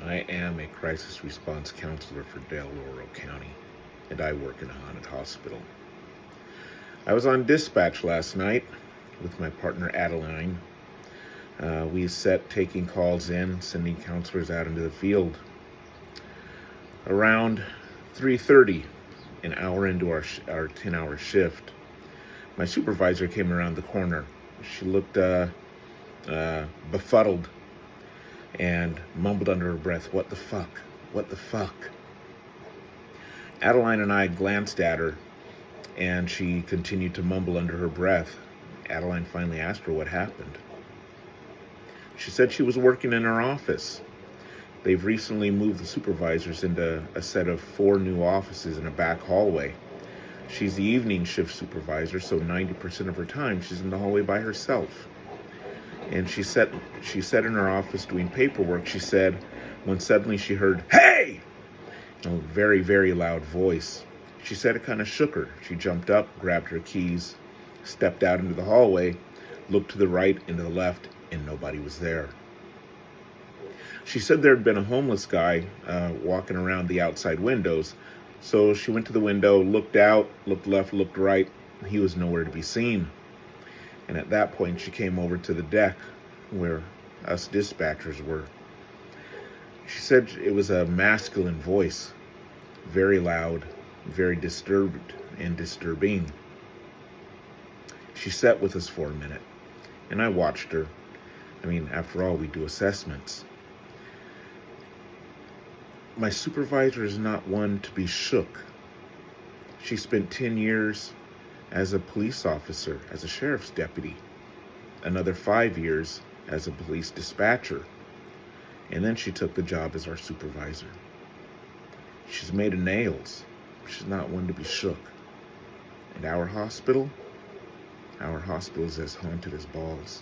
I am a crisis response counselor for Del Oro County, and I work in a haunted hospital. I was on dispatch last night with my partner Adeline. We set taking calls in, sending counselors out into the field. Around 3:30, an hour into our 10-hour shift, my supervisor came around the corner. She looked befuddled and mumbled under her breath, "What the fuck? What the fuck?" Adeline and I glanced at her, and she continued to mumble under her breath. Adeline finally asked her what happened. She said she was working in her office. They've recently moved the supervisors into a set of 4 new offices in a back hallway. She's the evening shift supervisor, so 90% of her time she's in the hallway by herself. And she sat in her office doing paperwork, she said, when suddenly she heard, "Hey!" A very, very loud voice. She said it kind of shook her. She jumped up, grabbed her keys, stepped out into the hallway, looked to the right and to the left, and nobody was there. She said there had been a homeless guy walking around the outside windows, so she went to the window, looked out, looked left, looked right, and he was nowhere to be seen. And at that point, she came over to the deck where us dispatchers were. She said it was a masculine voice, very loud, very disturbed and disturbing. She sat with us for a minute, and I watched her. I mean, after all, we do assessments. My supervisor is not one to be shook. She spent 10 years as a police officer, as a sheriff's deputy, another 5 years as a police dispatcher, and then she took the job as our supervisor. She's made of nails. She's not one to be shook. And our hospital is as haunted as balls.